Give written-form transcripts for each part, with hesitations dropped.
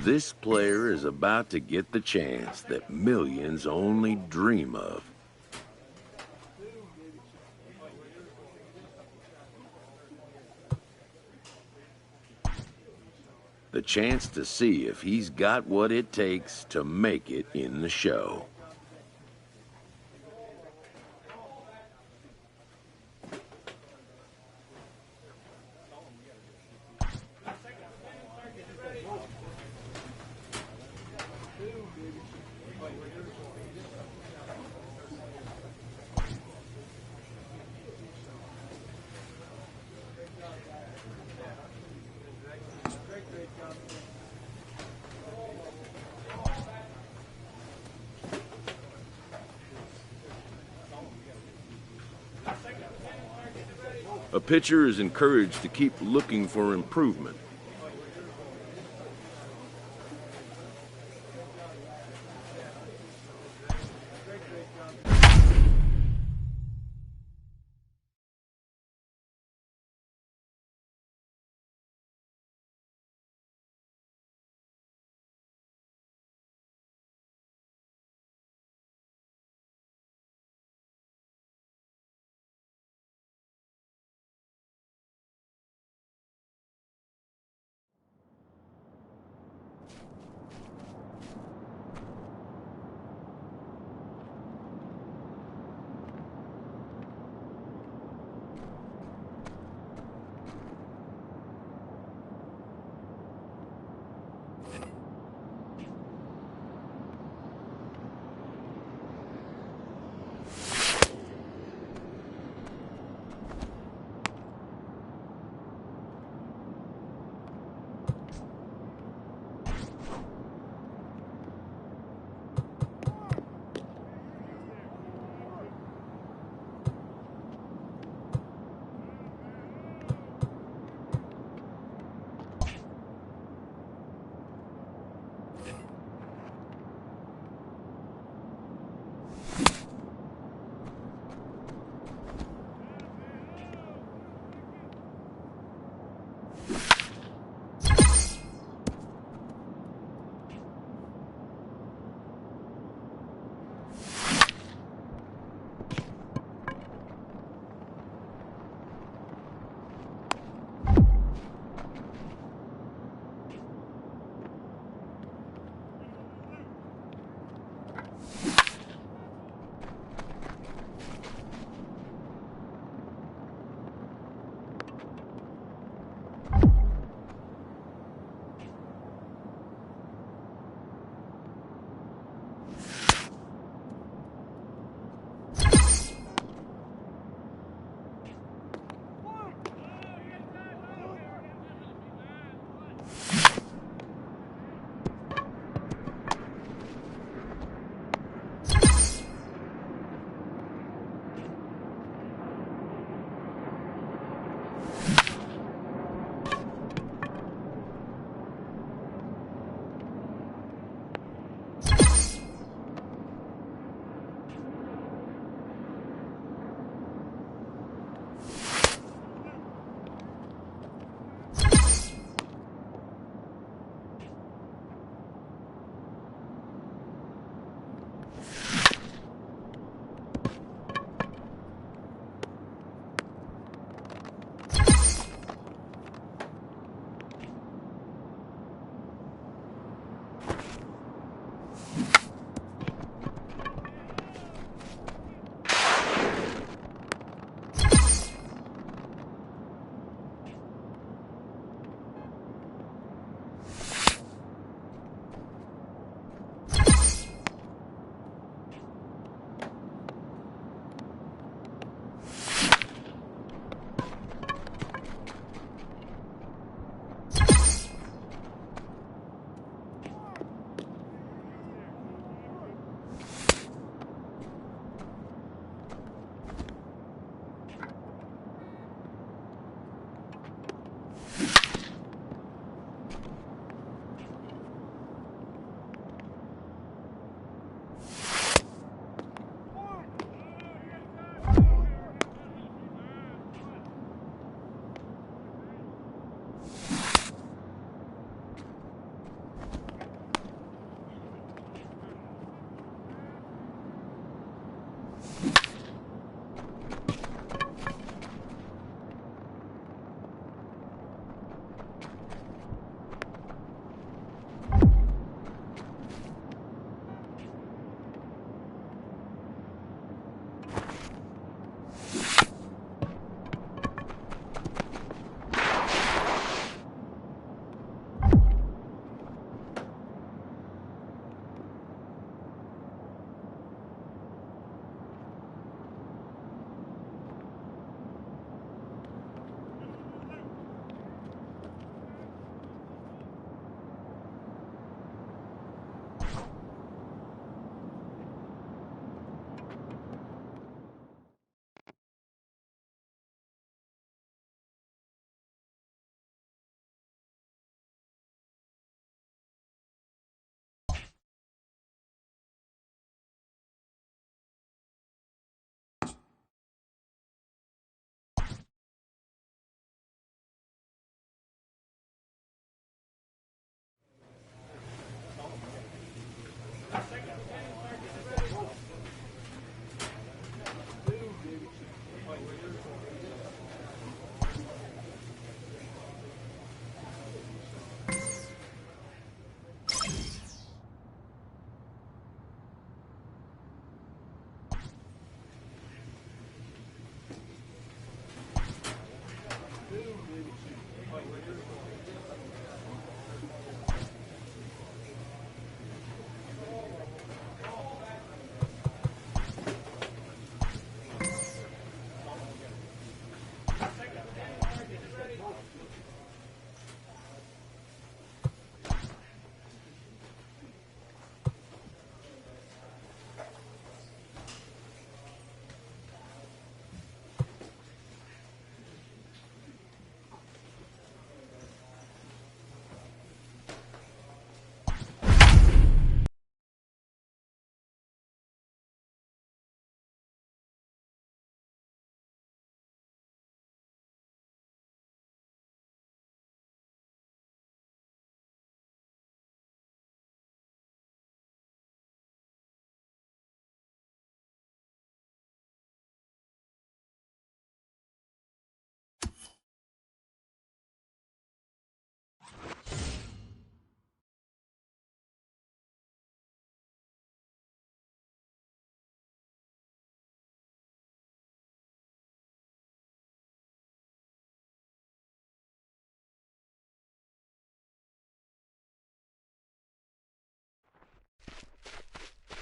This player is about to get the chance that millions only dream of. The chance to see if he's got what it takes to make it in the show. A pitcher is encouraged to keep looking for improvement.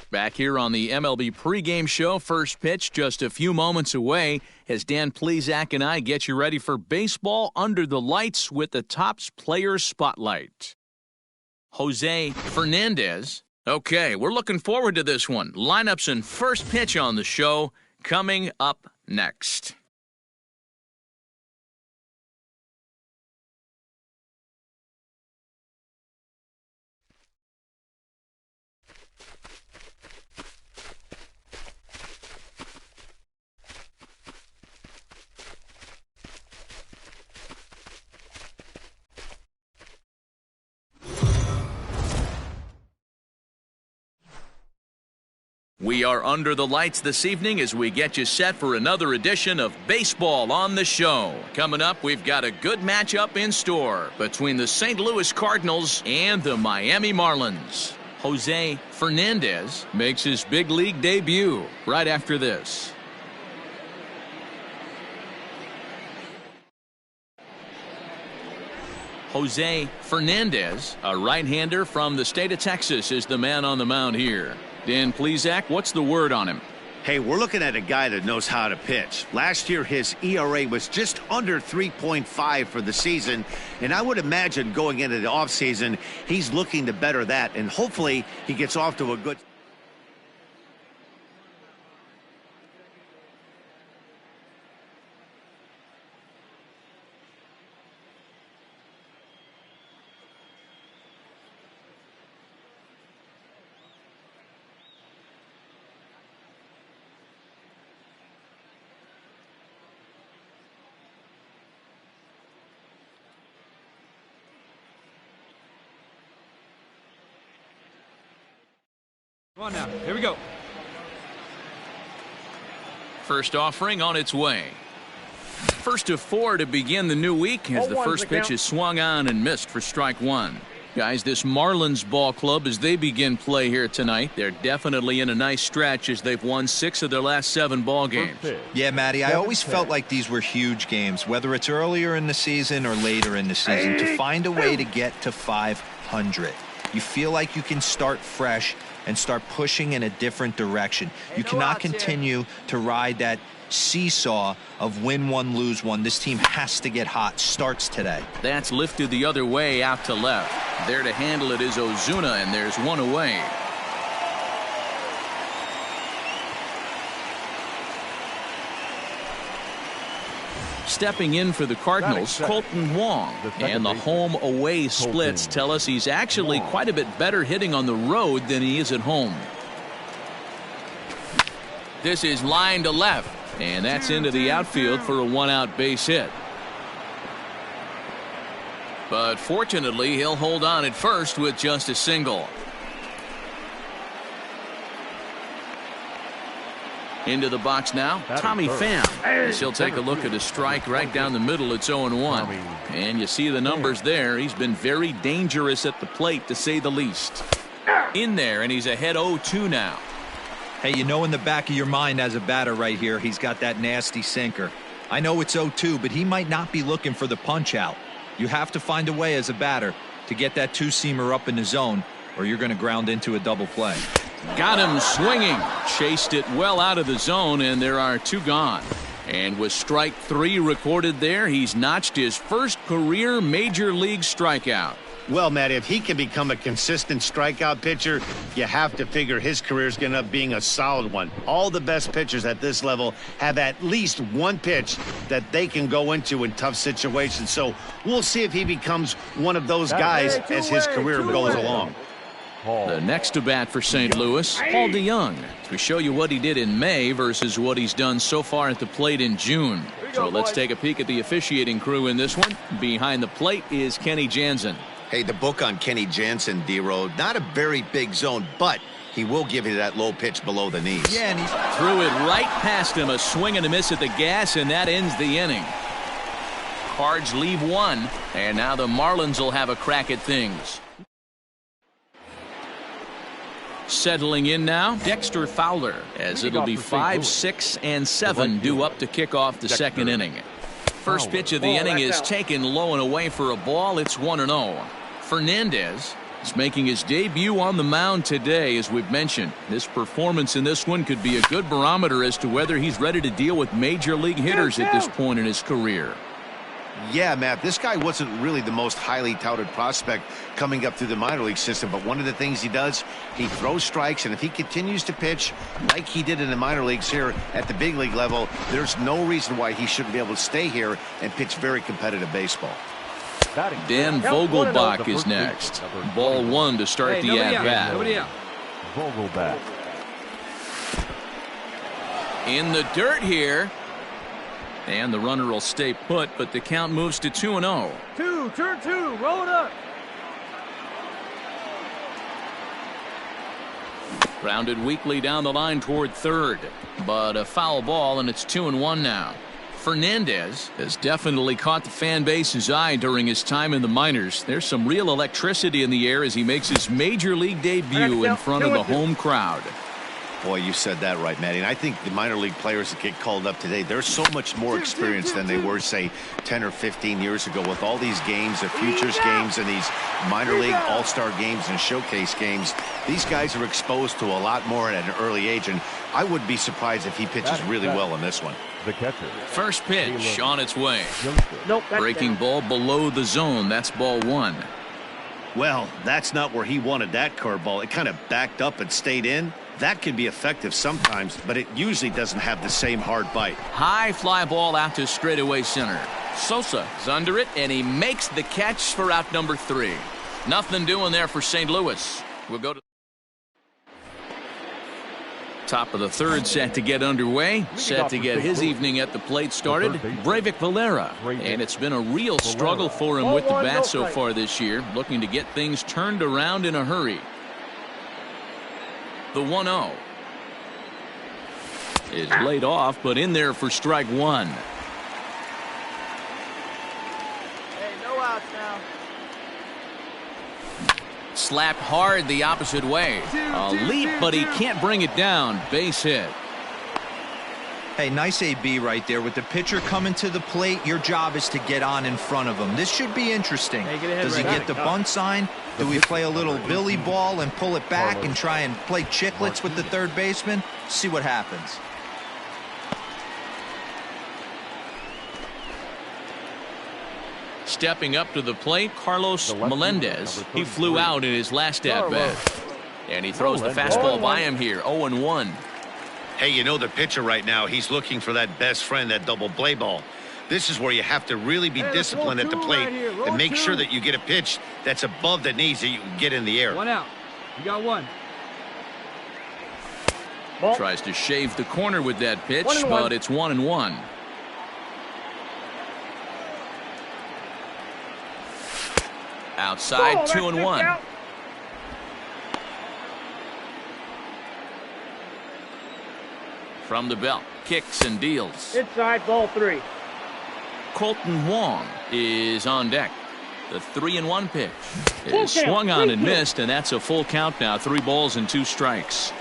Back here on the MLB pregame show, first pitch just a few moments away as Dan Plesac and I get you ready for baseball under the lights with the Topps Player Spotlight. José Fernandez. Okay, we're looking forward to this one. Lineups and first pitch on the show coming up next. We are under the lights this evening as we get you set for another edition of Baseball on the Show. Coming up, we've got a good matchup in store between the St. Louis Cardinals and the Miami Marlins. José Fernandez makes his big league debut right after this. José Fernandez, a right-hander from the state of Texas, is the man on the mound here. Dan Plesac, what's the word on him? Hey, we're looking at a guy that knows how to pitch. Last year, his ERA was just under 3.5 for the season, and I would imagine going into the offseason, he's looking to better that, and hopefully he gets off to a good... Come on now, here we go. First offering on its way. First of 4 to begin the new week as the first pitch is swung on and missed for strike one. Guys, this Marlins ball club, as they begin play here tonight, they're definitely in a nice stretch as they've won 6 of their last 7 ball games. Yeah, Matty, I always felt like these were huge games, whether it's earlier in the season or later in the season, to find a way to get to 500. You feel like you can start fresh and start pushing in a different direction. You cannot continue to ride that seesaw of win one, lose one. This team has to get hot. Starts today. That's lifted the other way out to left. There to handle it is Ozuna, and there's one away. Stepping in for the Cardinals, Colton Wong. And the home-away splits tell us he's actually quite a bit better hitting on the road than he is at home. This is line to left, and that's into the outfield for a one-out base hit. But fortunately, he'll hold on at first with just a single. Into the box now, Tommy Pham. As he'll take a look at a strike right down the middle. It's 0-1. And you see the numbers there. He's been very dangerous at the plate, to say the least. In there, and he's ahead 0-2 now. Hey, you know in the back of your mind as a batter right here, he's got that nasty sinker. I know it's 0-2, but he might not be looking for the punch out. You have to find a way as a batter to get that two-seamer up in the zone, or you're going to ground into a double play. Got him swinging. Chased it well out of the zone, and there are 2 gone. And with strike 3 recorded there, he's notched his first career major league strikeout. Well, Matt, if he can become a consistent strikeout pitcher, you have to figure his career is going to end up being a solid one. All the best pitchers at this level have at least one pitch that they can go into in tough situations. So we'll see if he becomes one of those guys as his career goes along. The next to bat for St. Louis, Paul DeYoung. We show you what he did in May versus what he's done so far at the plate in June. So let's take a peek at the officiating crew in this one. Behind the plate is Kenny Jansen. Hey, the book on Kenny Jansen, D-Road, not a very big zone, but he will give you that low pitch below the knees. Yeah, and he threw it right past him, a swing and a miss at the gas, and that ends the inning. Cards leave 1, and now the Marlins will have a crack at things. Settling in now, Dexter Fowler, as it'll be 5, 6, and 7 due up to kick off the second inning. First pitch of the inning is taken low and away for a ball. It's 1-0. Fernandez He's making his debut on the mound today, as we've mentioned. This performance in this one could be a good barometer as to whether he's ready to deal with major league hitters at this point in his career. Yeah, Matt, this guy wasn't really the most highly touted prospect coming up through the minor league system, but one of the things he does, he throws strikes, and if he continues to pitch like he did in the minor leagues here at the big league level, there's no reason why he shouldn't be able to stay here and pitch very competitive baseball. Dan Vogelbach is next. Ball 1 to start the at-bat. Vogelbach. In the dirt here. And the runner will stay put, but the count moves to 2-0. Turn two, roll it up. Grounded weakly down the line toward third, but a foul ball, and it's 2-1 now. Fernandez has definitely caught the fan base's eye during his time in the minors. There's some real electricity in the air as he makes his major league debut in front of the home crowd. Boy, you said that right, Matty. And I think the minor league players that get called up today, they're so much more experienced than they were, say, 10 or 15 years ago with all these games, the futures games and these minor league all-star games and showcase games. These guys are exposed to a lot more at an early age, and I wouldn't be surprised if he pitches really well in this one. The catcher. First pitch on its way. Nope, Breaking ball below the zone. That's ball 1. Well, that's not where he wanted that curveball. It kind of backed up and stayed in. That can be effective sometimes, but it usually doesn't have the same hard bite. High fly ball out to straightaway center. Sosa is under it, and he makes the catch for out number 3. Nothing doing there for St. Louis. We'll go to top of the third, set to get underway. Set to get his evening at the plate started. Breivik Valera. And it's been a real struggle for him with the bat so far this year. Looking to get things turned around in a hurry. The 1-0 is laid off, but in there for strike 1. Hey, no outs now. Slapped hard the opposite way. A leap, but he can't bring it down. Base hit. Hey, nice AB right there. With the pitcher coming to the plate, your job is to get on in front of him. This should be interesting. Does he get the bunt sign? Do we play a little Billy ball and pull it back and try and play chicklets with the third baseman? See what happens. Stepping up to the plate, Carlos Melendez. He flew out in his last at-bat. And he throws the fastball by him here, 0-1. Hey, you know the pitcher right now, he's looking for that best friend, that double play ball. This is where you have to really be disciplined at the plate and make sure that you get a pitch that's above the knees that you can get in the air. 1 out. You got 1. Tries to shave the corner with that pitch, but it's 1-1. Outside, 2-1. From the belt, kicks and deals. Inside, ball 3. Colton Wong is on deck. The 3-1 pitch is swung on and missed, and that's a full count now. 3 balls and 2 strikes.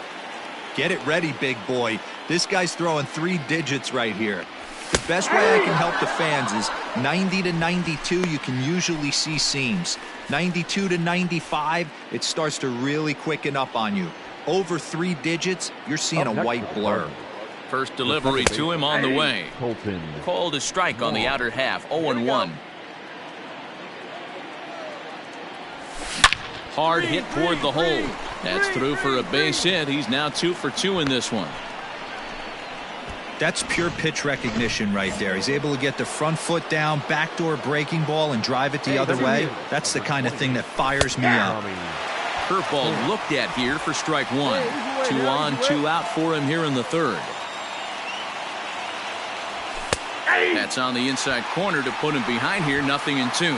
Get it ready, big boy. This guy's throwing 3 digits right here. The best way I can help the fans is 90 to 92, you can usually see seams. 92 to 95, it starts to really quicken up on you. Over 3 digits, you're seeing a white blur. First delivery to him on the way. Called a strike on the outer half, 0-1. Hard hit toward the hole. That's through for a base hit. He's now 2 for 2 in this one. That's pure pitch recognition right there. He's able to get the front foot down, backdoor breaking ball, and drive it the other way. That's the kind of thing that fires me up. Curveball looked at here for strike 1. 2 on, 2 out for him here in the third. That's on the inside corner to put him behind here. 0-2.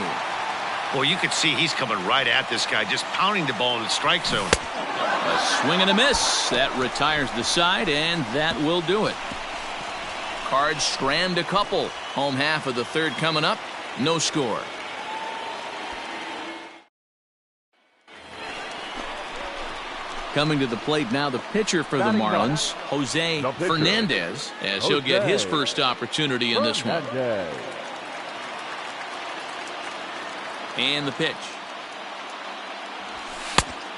Well, you can see he's coming right at this guy, just pounding the ball in the strike zone. A swing and a miss. That retires the side, and that will do it. Cards strand a couple. Home half of the third coming up. No score. Coming to the plate now, the pitcher for the Marlins, José Fernandez, as he'll get his first opportunity in this one. And the pitch.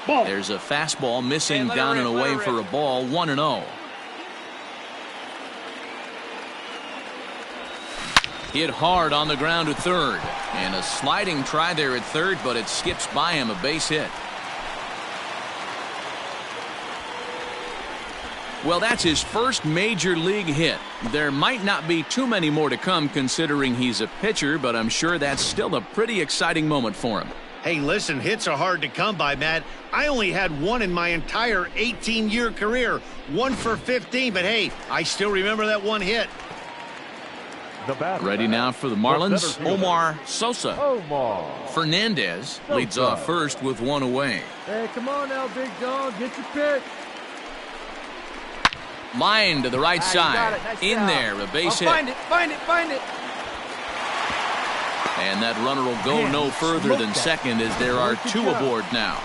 There's a fastball missing down and away for a ball, 1-0. Hit hard on the ground to third. And a sliding try there at third, but it skips by him, a base hit. Well, that's his first major league hit. There might not be too many more to come considering he's a pitcher, but I'm sure that's still a pretty exciting moment for him. Hey, listen, hits are hard to come by, Matt. I only had one in my entire 18-year career. 1 for 15, but hey, I still remember that one hit. Ready now for the Marlins, Omar Sosa. Fernandez leads off first with one away. Hey, come on now, big dog. Get your pick. Line to the right side. Nice in job. there, a base hit. Find it, find it, find it. And that runner will go no further than second as there are two aboard now.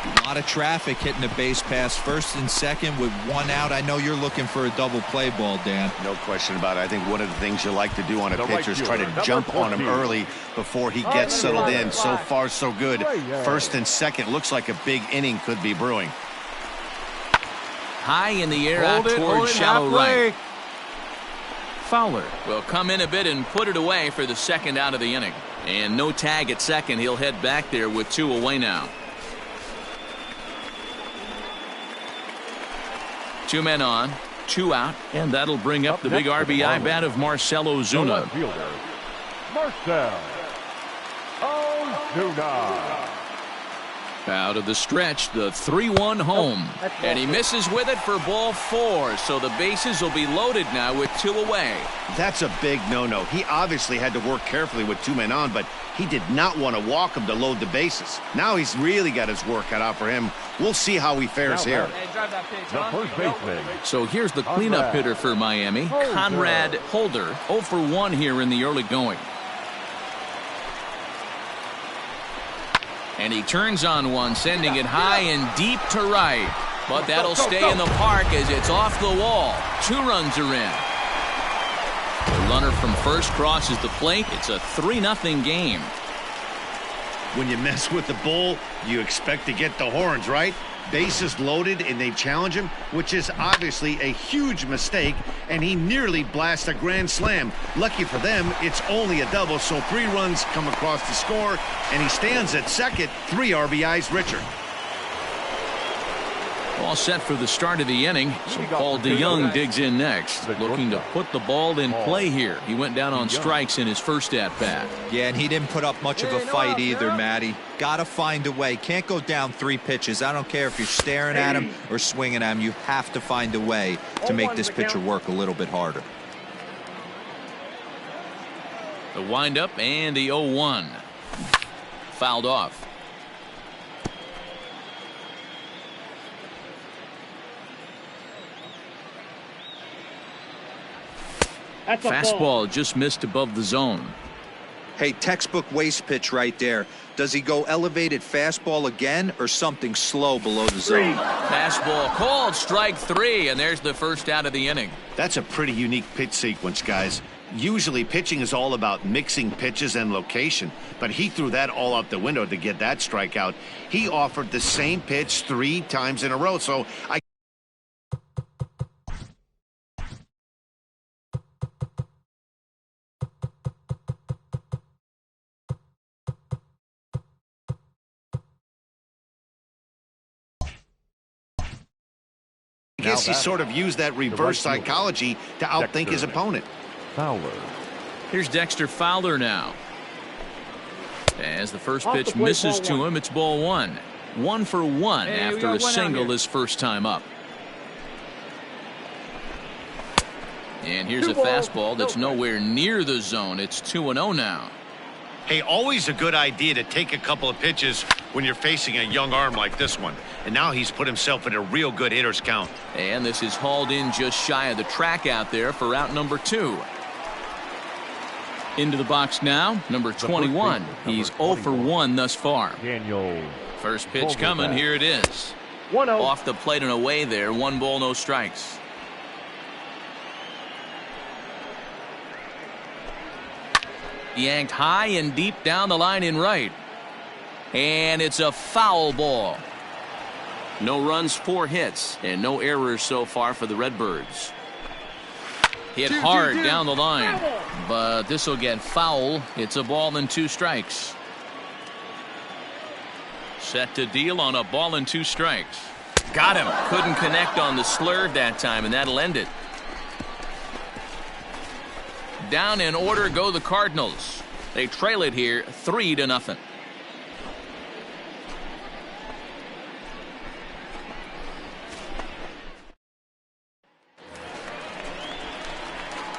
A lot of traffic hitting the base pass first and second with one out. I know you're looking for a double play ball, Dan. No question about it. I think one of the things you like to do on a pitcher is try to jump on him early before he gets settled in. So far, so good. First and second looks like a big inning could be brewing. High in the air out towards shallow right. Fowler will come in a bit and put it away for the second out of the inning. And no tag at second. He'll head back there with two away now. Two men on, two out, and that'll bring up the big RBI bat of Marcell Ozuna. Marcell Ozuna. Out of the stretch, the 3-1 home. And he misses with it for ball 4, so the bases will be loaded now with two away. That's a big no-no. He obviously had to work carefully with two men on, but he did not want to walk him to load the bases. Now he's really got his work cut out for him. We'll see how he fares here. The first baseman. So here's the cleanup hitter for Miami, Conrad Holder, 0 for 1 here in the early going. And he turns on one, sending it high and deep to right. But that'll stay in the park as it's off the wall. 2 runs are in. The runner from first crosses the plate. It's a 3-0 game. When you mess with the bull, you expect to get the horns, right? Bases loaded and they challenge him, which is obviously a huge mistake, and he nearly blasts a grand slam. Lucky for them, it's only a double, so 3 runs come across the score, and he stands at second, 3 RBIs richer. All set for the start of the inning. So Paul DeYoung digs in next, looking to put the ball in play here. He went down on strikes in his first at-bat. Yeah, and he didn't put up much of a fight either, Matty. Got to find a way. Can't go down 3 pitches. I don't care if you're staring at him or swinging at him. You have to find a way to make this pitcher work a little bit harder. The windup and the 0-1. Fouled off. Fastball just missed above the zone. Hey, textbook waste pitch right there. Does he go elevated fastball again or something slow below the zone? Fastball called, strike 3, and there's the first out of the inning. That's a pretty unique pitch sequence, guys. Usually pitching is all about mixing pitches and location, but he threw that all out the window to get that strikeout. He offered the same pitch 3 times in a row, so I guess he sort of used that reverse psychology to outthink his opponent. Fowler. Here's Dexter Fowler now. As the first pitch misses to him, it's ball 1. 1 for 1 after a single his first time up. And here's a fastball that's nowhere near the zone. It's 2-0 now. Hey, always a good idea to take a couple of pitches when you're facing a young arm like this one. And now he's put himself in a real good hitter's count. And this is hauled in just shy of the track out there for out number 2. Into the box now, number 21. He's 0 for 1 thus far. Daniel. First pitch coming. Here it is. 1-0. Off the plate and away there. 1 ball, no strikes. Yanked high and deep down the line in right. And it's a foul ball. No runs, 4 hits, and no errors so far for the Redbirds. Hit hard down the line, but this will get foul. It's a ball and 2 strikes. Set to deal on a ball and 2 strikes. Got him. Couldn't connect on the slurve that time, and that'll end it. Down in order go the Cardinals. They trail it here 3-0.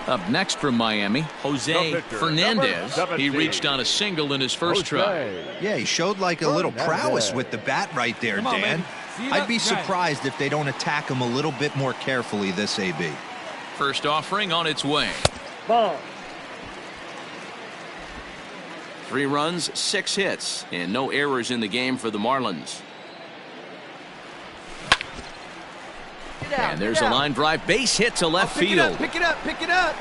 Up next from Miami, José Fernandez. He reached on a single in his first try. Yeah, he showed like a little prowess with the bat right there, Dan. I'd be surprised if they don't attack him a little bit more carefully this AB. First offering on its way. Ball. 3 runs, 6 hits, and no errors in the game for the Marlins. And there's a line drive, base hit to left field. Pick it up, pick it up.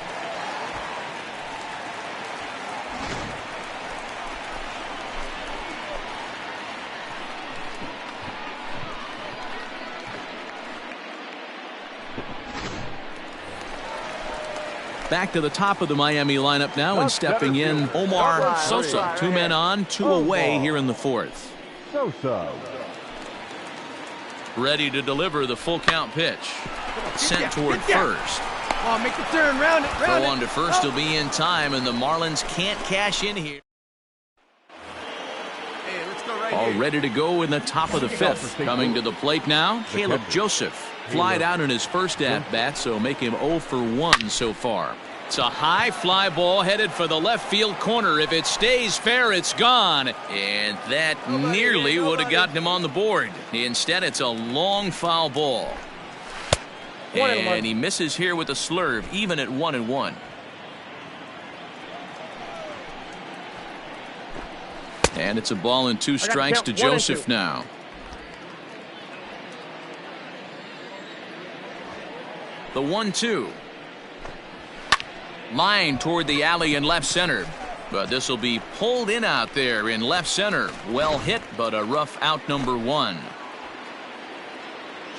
Back to the top of the Miami lineup now, and stepping in Omar Sosa. 2 men on, 2 away here in the 4th. Sosa. Ready to deliver the full count pitch. Sent toward first. Oh, make the turn, round it, round Throw it. on to first will be in time, and the Marlins can't cash in here. Hey, let's go right All here. ready to go in the top of the 5th. Coming to the plate now, Caleb Joseph. Flied out in his first at-bat, so make him 0 for 1 so far. It's a high fly ball headed for the left field corner. If it stays fair, it's gone. And that nearly would have gotten him on the board. Instead, it's a long foul ball. And he misses here with a slurve, even at 1-1. And it's a ball and 2 strikes to Joseph now. The 1-2. Line toward the alley in left center. But this will be pulled in out there in left center. Well hit, but a rough out number 1.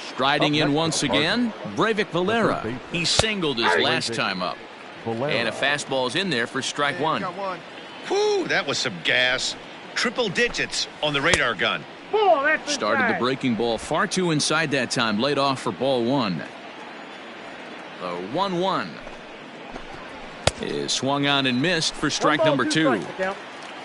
Striding in once again, Breivik Valera. He singled his last time up. And a fastball's in there for strike 1. Whew, that was some gas. Triple digits on the radar gun. Started the breaking ball far too inside that time. Laid off for ball 1. The 1-1 is swung on and missed for strike number 2.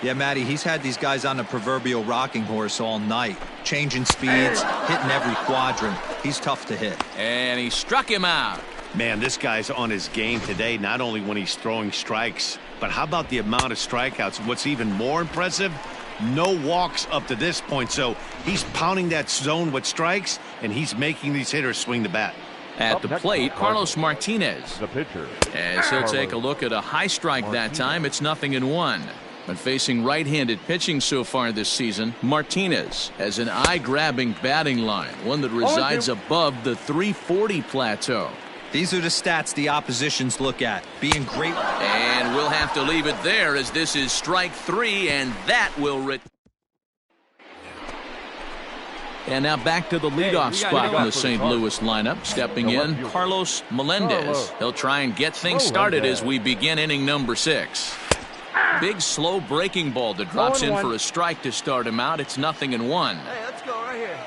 Yeah, Matty, he's had these guys on the proverbial rocking horse all night. Changing speeds, hitting every quadrant. He's tough to hit. And he struck him out. Man, this guy's on his game today, not only when he's throwing strikes, but how about the amount of strikeouts? What's even more impressive, no walks up to this point. So he's pounding that zone with strikes, and he's making these hitters swing the bat. At the plate, Carlos Martinez. The pitcher. As he'll take a look at a high strike that time, it's 0-1. But facing right-handed pitching so far this season, Martinez has an eye-grabbing batting line, one that resides above the 340 plateau. These are the stats the oppositions look at. Being great. And we'll have to leave it there, as this is strike 3, and that will And now back to the leadoff spot in the St. Louis lineup. Stepping in, Carlos Melendez. He'll try and get things started as we begin inning number 6. Big slow breaking ball that drops in for a strike to start him out. It's 0-1. Hey, let's go right here.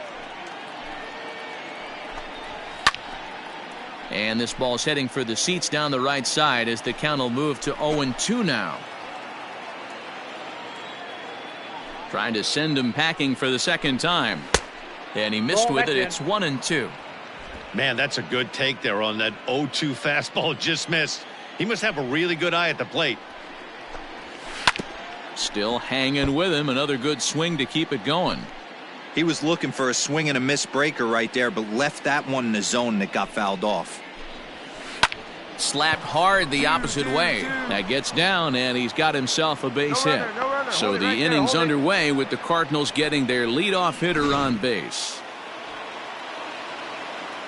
And this ball's heading for the seats down the right side as the count will move to 0-2 now. Trying to send him packing for the second time. And he missed with it. It's 1-2. Man, that's a good take there on that 0-2 fastball just missed. He must have a really good eye at the plate. Still hanging with him. Another good swing to keep it going. He was looking for a swing and a miss breaker right there, but left that one in the zone that got fouled off. Slapped hard the opposite way. That gets down, and he's got himself a base hit. So the inning's underway with the Cardinals getting their leadoff hitter on base.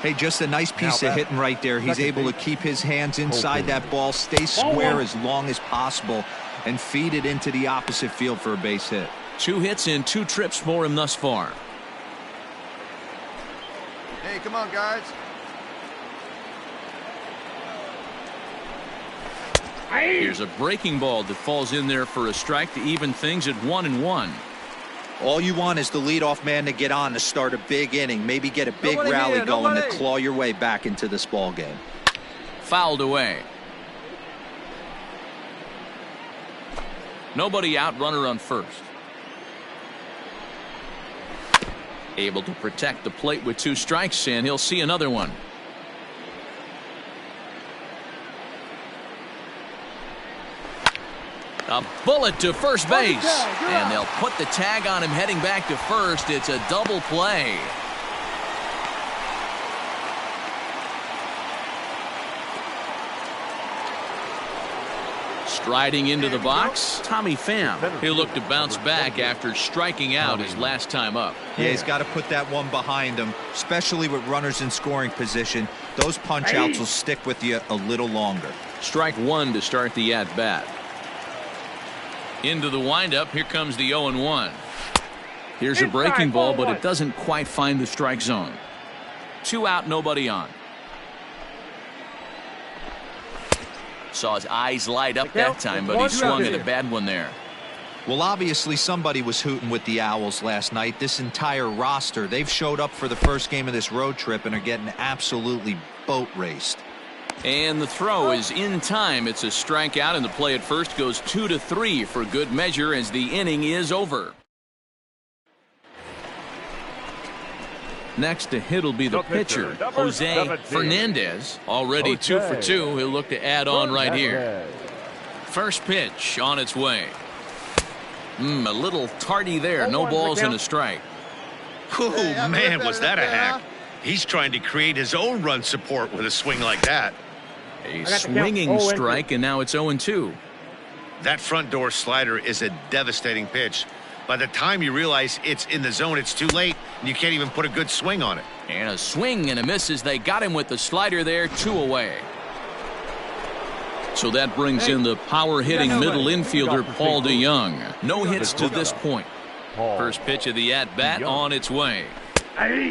Hey, just a nice piece of hitting right there. He's able to keep his hands inside that ball, stay square as long as possible, and feed it into the opposite field for a base hit. 2 hits and 2 trips for him thus far. come on, guys. Here's a breaking ball that falls in there for a strike to even things at 1-1. All you want is the leadoff man to get on to start a big inning, maybe get a big rally going to claw your way back into this ball game. Fouled away. Nobody out, runner on first. Able to protect the plate with 2 strikes, and he'll see another one. A bullet to first base, and they'll put the tag on him heading back to first. It's a double play. Striding into the box, Tommy Pham. He'll look to bounce back after striking out his last time up. Yeah, he's got to put that one behind him, especially with runners in scoring position. Those punch outs will stick with you a little longer. Strike 1 to start the at-bat. Into the windup, here comes the 0-1. Here's a breaking ball, but it doesn't quite find the strike zone. 2 out, nobody on. Saw his eyes light up that time, but he swung at a bad one there. Well, obviously somebody was hooting with the Owls last night. This entire roster, they've showed up for the first game of this road trip and are getting absolutely boat raced. And the throw is in time. It's a strikeout, and the play at first goes 2-3 for good measure as the inning is over. Next to hit will be the pitcher, José Fernandez. Already 2 for 2. He'll look to add on right here. First pitch on its way. A little tardy there. No balls and a strike. Oh, man, was that a hack. He's trying to create his own run support with a swing like that. A swinging strike, and now it's 0-2. That front door slider is a devastating pitch. By the time you realize it's in the zone, it's too late, and you can't even put a good swing on it. And a swing and a miss as they got him with the slider there, 2 away. So that brings in the power-hitting middle infielder, Paul DeYoung. No hits to this point. First pitch of the at-bat on its way.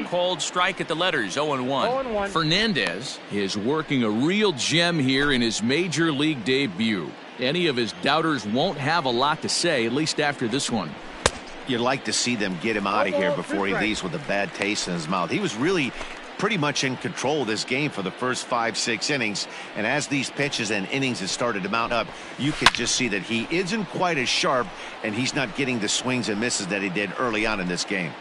Called strike at the letters, 0-1. Fernandez is working a real gem here in his major league debut. Any of his doubters won't have a lot to say, at least after this one. You'd like to see them get him out of here before he leaves with a bad taste in his mouth. He was really pretty much in control of this game for the first 5-6 innings, and as these pitches and innings have started to mount up, you could just see that he isn't quite as sharp, and he's not getting the swings and misses that he did early on in this game.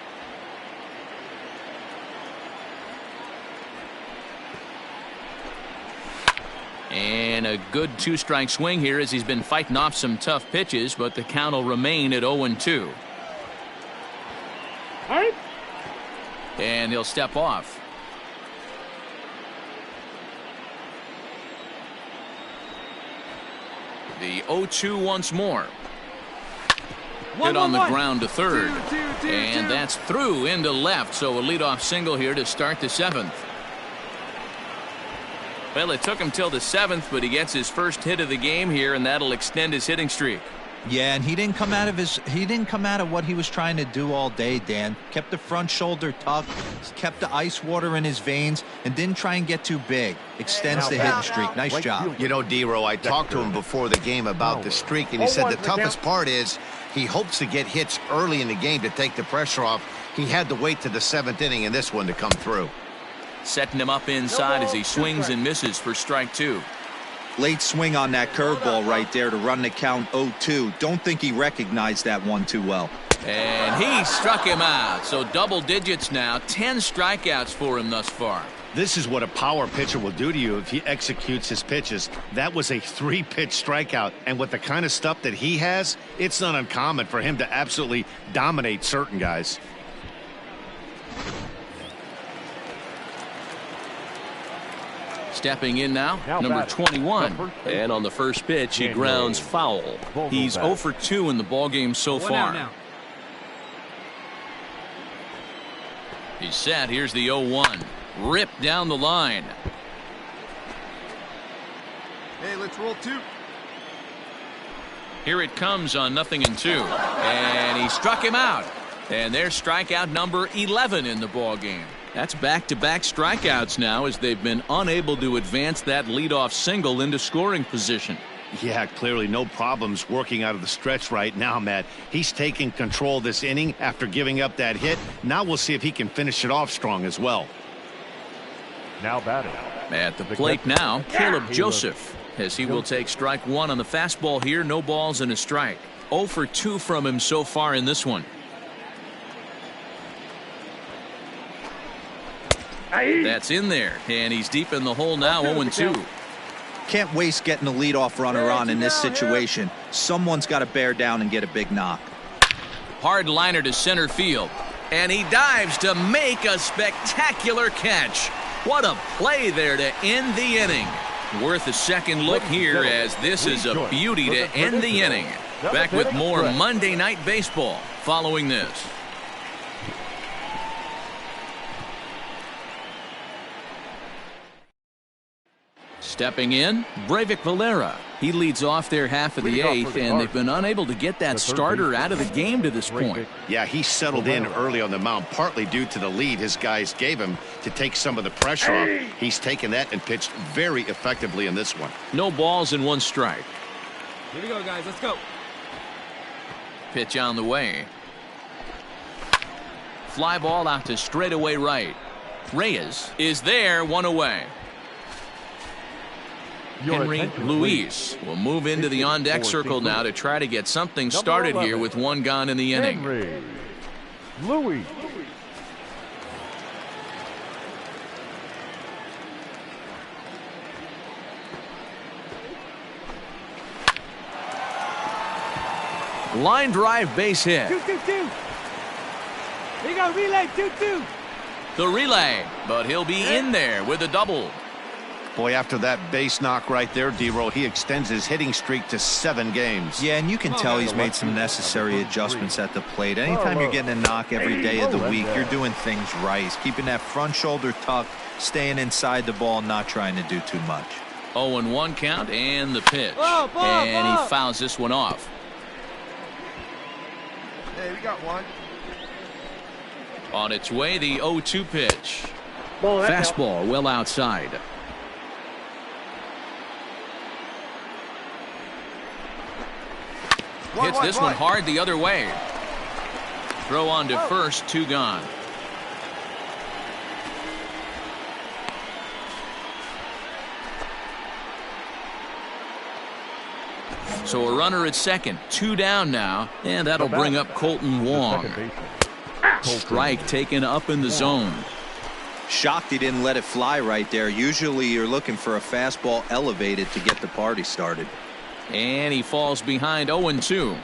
And a good 2-strike swing here as he's been fighting off some tough pitches, but the count will remain at 0-2. And he'll step off. The 0-2 once more. Hit on the ground to third. And that's through into left, so a leadoff single here to start the 7th. Well, it took him till the 7th, but he gets his first hit of the game here, and that'll extend his hitting streak. Yeah, and he didn't come out of what he was trying to do all day, Dan. Kept the front shoulder tucked, kept the ice water in his veins, and didn't try and get too big. Extends the hitting streak. Nice job. You know, D-Row, I talked to him before the game about the streak, and he said the toughest part is he hopes to get hits early in the game to take the pressure off. He had to wait to the 7th inning in this one to come through. Setting him up inside as he swings and misses for strike 2. Late swing on that curveball right there to run the count 0-2. Don't think he recognized that one too well. And he struck him out. So double digits now. 10 strikeouts for him thus far. This is what a power pitcher will do to you if he executes his pitches. That was a 3-pitch strikeout. And with the kind of stuff that he has, it's not uncommon for him to absolutely dominate certain guys. Stepping in now, number 21. And on the first pitch, he grounds foul. He's 0 for 2 in the ballgame so far. He's set. Here's the 0-1. Ripped down the line. Hey, let's roll 2. Here it comes on 0-2. And he struck him out. And there's strikeout number 11 in the ballgame. That's back-to-back strikeouts now as they've been unable to advance that leadoff single into scoring position. Yeah, clearly no problems working out of the stretch right now, Matt. He's taking control this inning after giving up that hit. Now we'll see if he can finish it off strong as well. Now batting. At the plate now, Caleb Joseph, as he will take strike one on the fastball here. No balls and a strike. 0 for 2 from him so far in this one. That's in there, and he's deep in the hole now. 0-2. Can't waste getting a leadoff runner on in this situation. Someone's got to bear down and get a big knock. Hard liner to center field, and he dives to make a spectacular catch. What a play there to end the inning. Worth a second look here, as this is a beauty to end the inning. Back with more Monday Night Baseball following this. Stepping in, Breivik Valera. He leads off their half of the eighth, and they've been unable to get that starter out of the game to this point. Yeah, he settled in early on the mound, partly due to the lead his guys gave him to take some of the pressure off. He's taken that and pitched very effectively in this one. No balls and 1 strike. Here we go, guys. Let's go. Pitch on the way. Fly ball out to straightaway right. Reyes is there, 1 away. Henry Luis will move into the on-deck circle now to try to get something started here with 1 gone in the inning. Henry Luis. Line drive base hit. 2-2-2. Here you go, relay, 2-2. The relay, but he'll be in there with a double. Boy, after that base knock right there, D-Roll, he extends his hitting streak to 7 games. Yeah, and you can tell he's made some necessary adjustments at the plate. Anytime you're getting a knock every day of the week, you're doing things right. He's keeping that front shoulder tucked, staying inside the ball, not trying to do too much. 0-1 count and the pitch. And he fouls this one off. Hey, we got one. On its way, the 0-2 pitch. Fastball well outside. Hits this one hard the other way. Throw on to first, 2 gone. So a runner at second, 2 down now, and that'll bring up Colton Wong. Strike taken up in the zone. Shocked he didn't let it fly right there. Usually you're looking for a fastball elevated to get the party started. And he falls behind 0-2.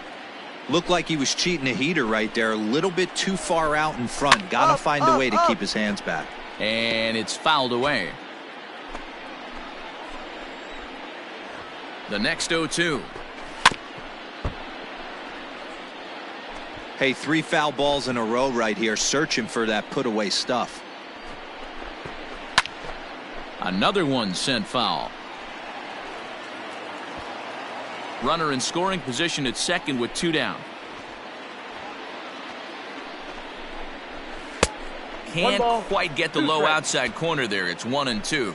Looked like he was cheating a heater right there. A little bit too far out in front. Gotta find a way to keep his hands back. And it's fouled away. The next 0-2. Hey, 3 foul balls in a row right here, searching for that put away stuff. Another one sent foul. Runner in scoring position at second with 2 down. Can't quite get the low outside corner there. It's 1-2.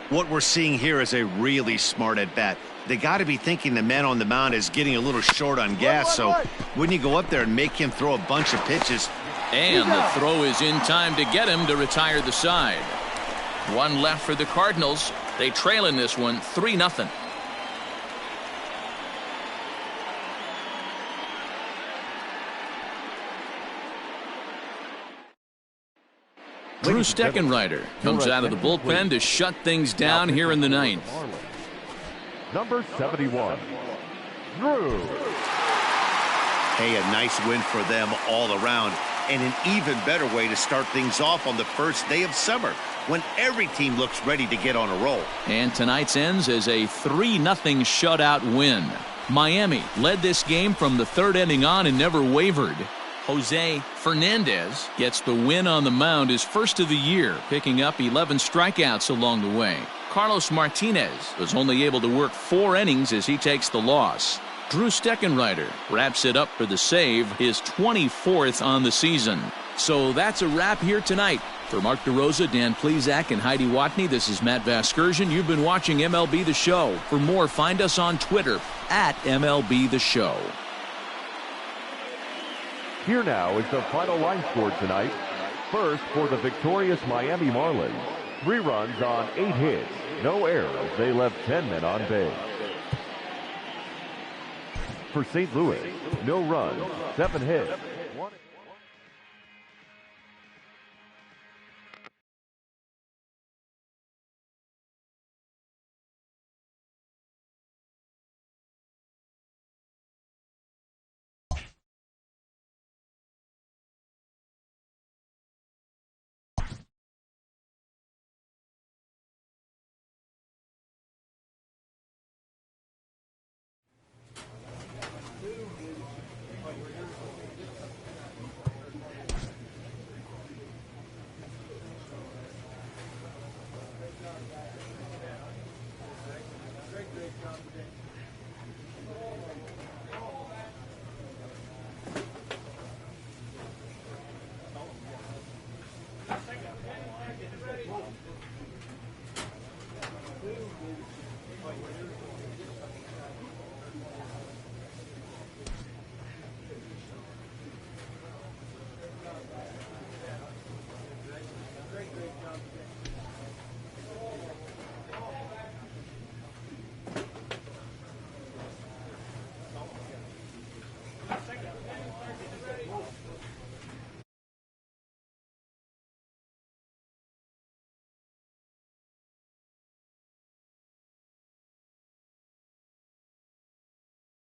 What we're seeing here is a really smart at bat. They got to be thinking the man on the mound is getting a little short on gas, so wouldn't you go up there and make him throw a bunch of pitches? And the throw is in time to get him to retire the side. 1 left for the Cardinals. They trail in this one 3-0. Drew Steckenrider comes out of the bullpen to shut things down here in the 9th. Number 71, Drew. Hey, a nice win for them all around, and an even better way to start things off on the first day of summer when every team looks ready to get on a roll. And tonight's ends as a 3-0 shutout win. Miami led this game from the 3rd inning on and never wavered. José Fernandez gets the win on the mound, his first of the year, picking up 11 strikeouts along the way. Carlos Martinez was only able to work 4 innings as he takes the loss. Drew Steckenrider wraps it up for the save, his 24th on the season. So that's a wrap here tonight. For Mark DeRosa, Dan Plesac, and Heidi Watney, this is Matt Vasgersian. You've been watching MLB The Show. For more, find us on Twitter at MLB The Show. Here now is the final line score tonight. First, for the victorious Miami Marlins, 3 runs on 8 hits, no errors. They left 10 men on base. For St. Louis, no runs, 7 hits.